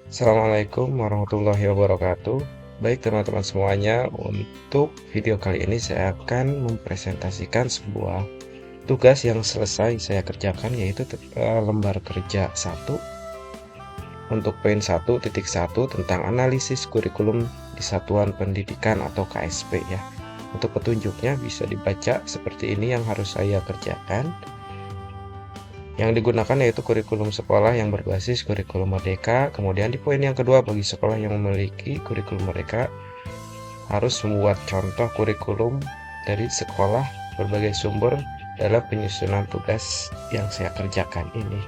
Assalamualaikum warahmatullahi wabarakatuh. Baik teman-teman semuanya, untuk video kali ini saya akan mempresentasikan sebuah tugas yang selesai saya kerjakan, yaitu lembar kerja 1 untuk poin 1.1 tentang analisis kurikulum di satuan pendidikan atau KSP ya. Untuk petunjuknya bisa dibaca seperti ini yang harus saya kerjakan. Yang digunakan yaitu kurikulum sekolah yang berbasis kurikulum merdeka. Kemudian di poin yang kedua, bagi sekolah yang memiliki kurikulum merdeka harus membuat contoh kurikulum dari sekolah berbagai sumber dalam penyusunan tugas yang saya kerjakan ini.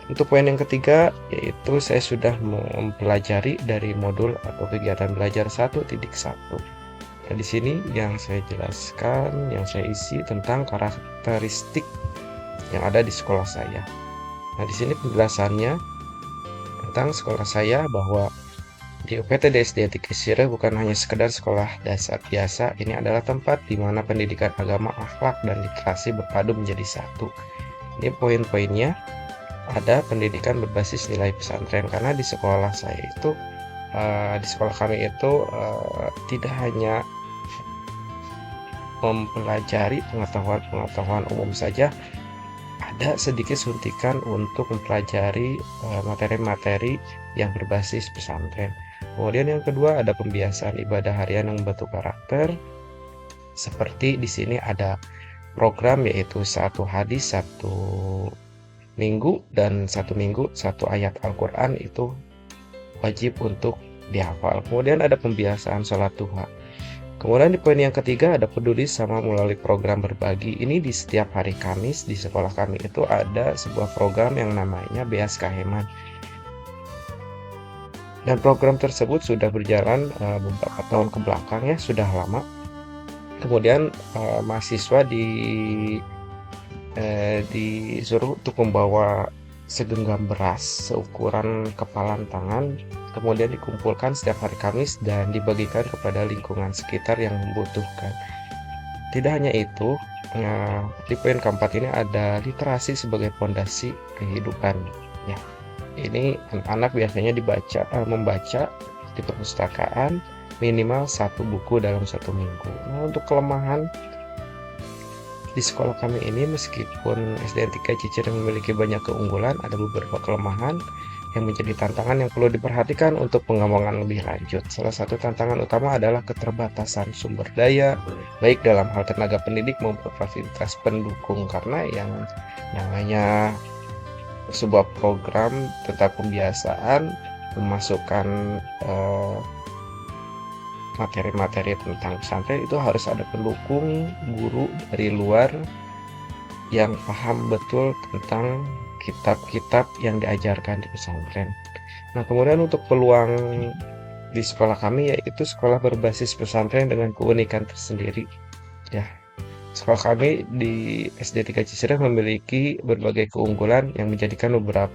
Untuk poin yang ketiga, yaitu saya sudah mempelajari dari modul atau kegiatan belajar 1.1. Nah, di sini yang saya jelaskan, yang saya isi tentang karakteristik yang ada di sekolah saya. Nah, di sini penjelasannya tentang sekolah saya bahwa di UPT DSD Tikisire bukan hanya sekedar sekolah dasar biasa, ini adalah tempat di mana pendidikan agama, akhlak, dan literasi berpadu menjadi satu. Ini poin-poinnya, ada pendidikan berbasis nilai pesantren, karena di sekolah saya itu, di sekolah kami itu tidak hanya mempelajari pengetahuan umum saja, ada sedikit suntikan untuk mempelajari materi-materi yang berbasis pesantren. Kemudian yang kedua ada pembiasaan ibadah harian yang membentuk karakter. Seperti di sini ada program yaitu satu hadis satu minggu dan satu minggu satu ayat Al-Quran itu wajib untuk dihafal. Kemudian ada pembiasaan sholat duha. Kemudian di poin yang ketiga ada peduli sama melalui program berbagi. Ini di setiap hari Kamis di sekolah kami itu ada sebuah program yang namanya BSK Heman. Dan program tersebut sudah berjalan beberapa tahun ke belakang ya, sudah lama. Kemudian mahasiswa disuruh untuk membawa segenggam beras seukuran kepalan tangan, kemudian dikumpulkan setiap hari Kamis dan dibagikan kepada lingkungan sekitar yang membutuhkan. Tidak hanya itu, di poin keempat ini ada literasi sebagai pondasi kehidupan. Ya, ini anak-anak biasanya membaca di perpustakaan minimal satu buku dalam satu minggu. Nah, untuk kelemahan di sekolah kami ini, meskipun SDN 3 Cicere memiliki banyak keunggulan, ada beberapa kelemahan yang menjadi tantangan yang perlu diperhatikan untuk pengembangan lebih lanjut. Salah satu tantangan utama adalah keterbatasan sumber daya, baik dalam hal tenaga pendidik maupun fasilitas pendukung, karena yang namanya sebuah program tentang pembiasaan memasukkan materi-materi tentang pesantren itu harus ada pendukung guru dari luar yang paham betul tentang kitab-kitab yang diajarkan di pesantren. Nah, kemudian untuk peluang di sekolah kami yaitu sekolah berbasis pesantren dengan keunikan tersendiri. Ya, sekolah kami di SD 3 Cisirah memiliki berbagai keunggulan yang menjadikan beberapa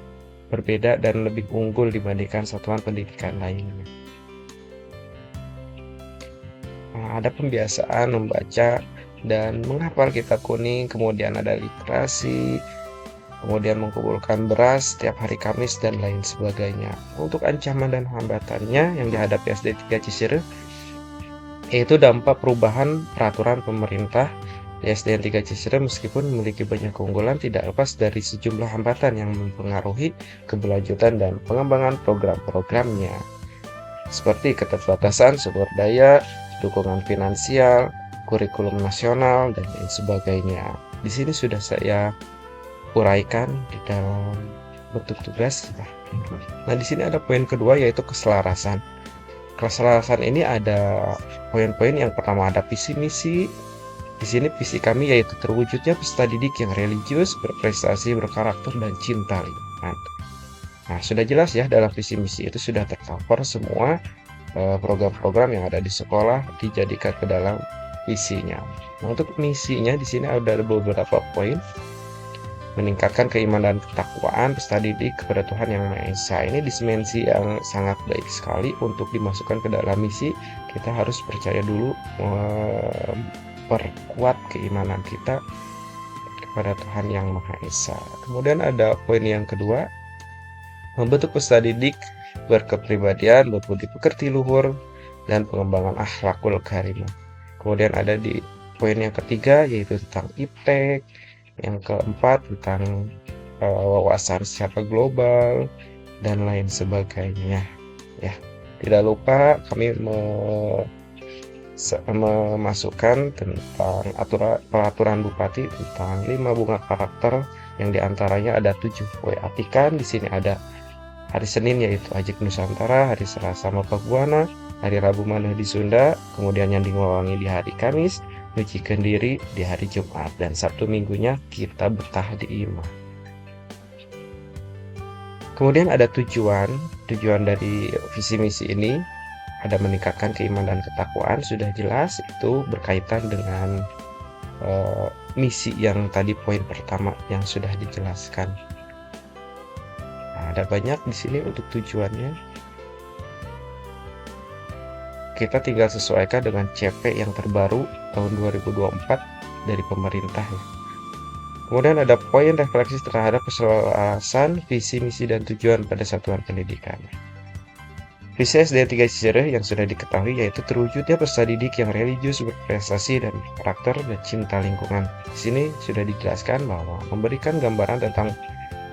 berbeda dan lebih unggul dibandingkan satuan pendidikan lainnya. Nah, ada pembiasaan membaca dan menghafal kitab kuning, kemudian ada literasi, kemudian mengumpulkan beras setiap hari Kamis dan lain sebagainya. Untuk ancaman dan hambatannya yang dihadapi SD 3 Cisireh yaitu dampak perubahan peraturan pemerintah di SDN 3 Cisireh. Meskipun memiliki banyak keunggulan, tidak lepas dari sejumlah hambatan yang mempengaruhi keberlanjutan dan pengembangan program-programnya, seperti keterbatasan sumber daya, dukungan finansial, kurikulum nasional, dan lain sebagainya. Di sini sudah saya uraikan di dalam bentuk tugas. Nah, di sini ada poin kedua yaitu keselarasan. Keselarasan ini ada poin-poin. Yang pertama ada visi misi. Di sini visi kami yaitu terwujudnya peserta didik yang religius, berprestasi, berkarakter, dan cinta lingkungan. Nah, sudah jelas ya, dalam visi misi itu sudah tercover semua program-program yang ada di sekolah dijadikan ke dalam visinya. Nah, untuk misinya di sini ada beberapa poin. Meningkatkan keimanan dan ketakwaan peserta didik kepada Tuhan Yang Maha Esa. Ini dimensi yang sangat baik sekali untuk dimasukkan ke dalam misi. Kita harus percaya dulu, memperkuat keimanan kita kepada Tuhan Yang Maha Esa. Kemudian ada poin yang kedua, membentuk peserta didik berkepribadian, berbudi pekerti luhur, dan pengembangan akhlakul karimah. Kemudian ada di poin yang ketiga yaitu tentang iptek, yang keempat tentang wawasan secara global dan lain sebagainya. Ya, tidak lupa kami memasukkan tentang peraturan Bupati tentang 5 bunga karakter yang diantaranya ada 7 kue atikan. Di sini ada hari Senin yaitu Ajik Nusantara, hari Selasa Mapaguana, hari Rabu Maneh di Sunda, kemudian Nyanding Wawangi di hari Kamis, Nyuci Kendiri di hari Jumat, dan Sabtu Minggunya kita betah di Imah. Kemudian ada tujuan dari visi misi ini ada meningkatkan keimanan dan ketakwaan, sudah jelas itu berkaitan dengan misi yang tadi poin pertama yang sudah dijelaskan. Nah, ada banyak di sini untuk tujuannya. Kita tinggal sesuaikan dengan CP yang terbaru tahun 2024 dari pemerintah ya. Kemudian ada poin refleksi terhadap keselarasan visi, misi, dan tujuan pada satuan pendidikan. Visi SD 3 Cicereh yang sudah diketahui yaitu terwujudnya peserta didik yang religius, berprestasi, dan karakter dan cinta lingkungan. Di sini sudah dijelaskan bahwa memberikan gambaran tentang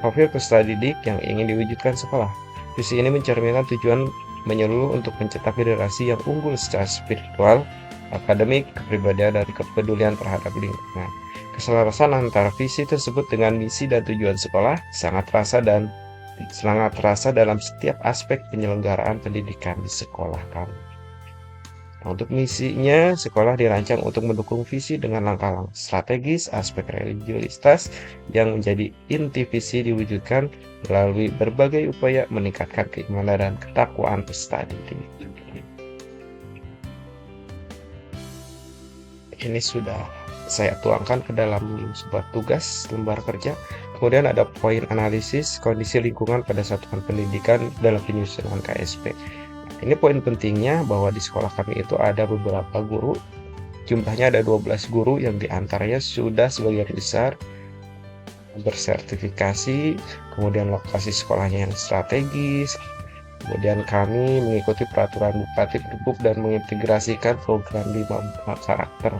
profil peserta didik yang ingin diwujudkan sekolah. Visi ini mencerminkan tujuan menyeluruh untuk mencetak generasi yang unggul secara spiritual, akademik, kepribadian, dan kepedulian terhadap lingkungan. Keselarasan antara visi tersebut dengan misi dan tujuan sekolah sangat terasa dalam setiap aspek penyelenggaraan pendidikan di sekolah kami. Nah, untuk misinya, sekolah dirancang untuk mendukung visi dengan langkah-langkah strategis. Aspek religiusitas yang menjadi inti visi diwujudkan melalui berbagai upaya meningkatkan keimanan dan ketakwaan peserta didik. Ini sudah saya tuangkan ke dalam sebuah tugas lembar kerja. Kemudian ada poin analisis kondisi lingkungan pada satuan pendidikan dalam penyusunan KSP. Ini poin pentingnya bahwa di sekolah kami itu ada beberapa guru, jumlahnya ada 12 guru yang diantaranya sudah sebagian besar bersertifikasi, kemudian lokasi sekolahnya yang strategis, kemudian kami mengikuti peraturan Bupati Perbuk dan mengintegrasikan program 5 bunga karakter.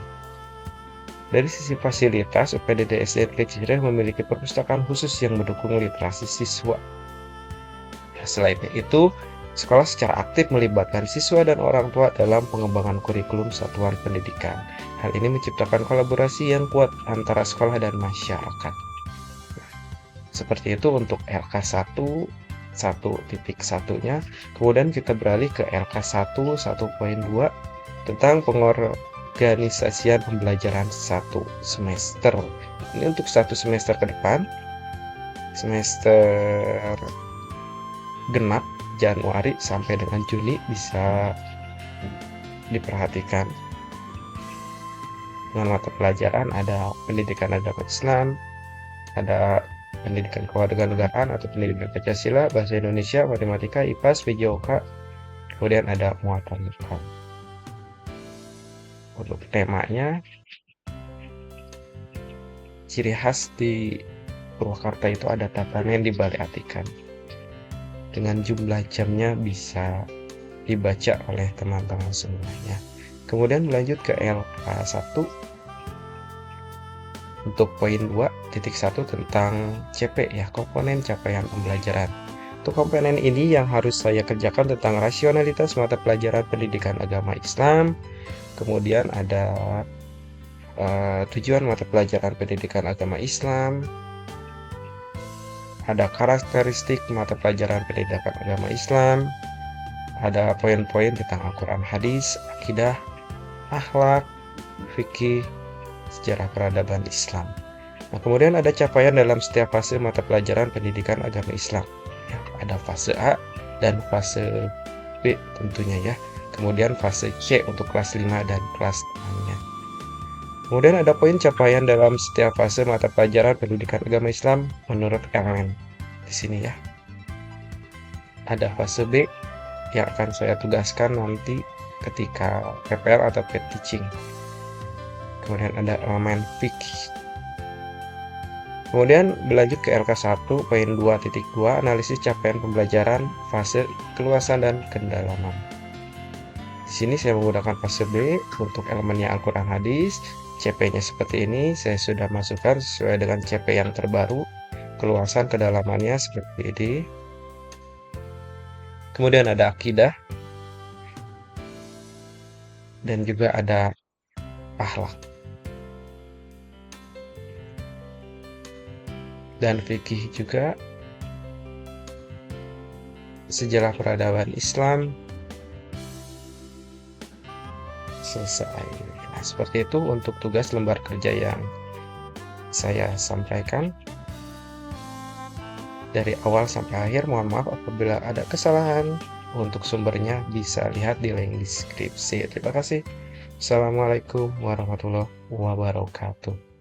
Dari sisi fasilitas, UPDD SD Cicereh memiliki perpustakaan khusus yang mendukung literasi siswa. Selain itu, sekolah secara aktif melibatkan siswa dan orang tua dalam pengembangan kurikulum satuan pendidikan. Hal ini menciptakan kolaborasi yang kuat antara sekolah dan masyarakat. Seperti itu untuk LK1 1.1-nya. Kemudian kita beralih ke LK1 1.2 tentang pengorganisasian pembelajaran 1 semester. Ini untuk 1 semester ke depan, semester genap Januari sampai dengan Juni bisa diperhatikan. Dengan mata pelajaran ada pendidikan agama Islam, ada pendidikan kewarganegaraan atau pendidikan Pancasila, bahasa Indonesia, matematika, IPA, PJOK, kemudian ada muatan lokal. Untuk temanya, ciri khas di Purwakarta itu ada tatanan di Balai Atikan. Dengan jumlah jamnya bisa dibaca oleh teman-teman semuanya. Kemudian lanjut ke LK1 untuk poin 2.1 tentang CP ya, komponen capaian pembelajaran. Untuk komponen ini yang harus saya kerjakan tentang rasionalitas mata pelajaran pendidikan agama Islam. Kemudian ada tujuan mata pelajaran pendidikan agama Islam. Ada karakteristik mata pelajaran pendidikan agama Islam. Ada poin-poin tentang Al-Quran, hadis, akidah, akhlak, fikih, sejarah peradaban Islam. Nah, kemudian ada capaian dalam setiap fase mata pelajaran pendidikan agama Islam. Ya, ada fase A dan fase B tentunya ya. Kemudian fase C untuk kelas 5 dan kelas 6-nya. Kemudian ada poin capaian dalam setiap fase mata pelajaran pendidikan agama Islam menurut elemen. Di sini ya. Ada fase B yang akan saya tugaskan nanti ketika PPL atau paid teaching. Kemudian ada elemen fikih. Kemudian berlanjut ke LK1 poin 2.2 analisis capaian pembelajaran fase keluasan dan kedalaman. Di sini saya menggunakan fase B untuk elemennya Al-Quran hadis. CP-nya seperti ini, saya sudah masukkan sesuai dengan CP yang terbaru. Keluasan kedalamannya seperti ini. Kemudian ada akidah. Dan juga ada akhlak. Dan fikih juga. Sejarah peradaban Islam. Selesai. Nah, seperti itu untuk tugas lembar kerja yang saya sampaikan. Dari awal sampai akhir, mohon maaf apabila ada kesalahan. Untuk sumbernya bisa lihat di link deskripsi. Terima kasih. Assalamualaikum warahmatullahi wabarakatuh.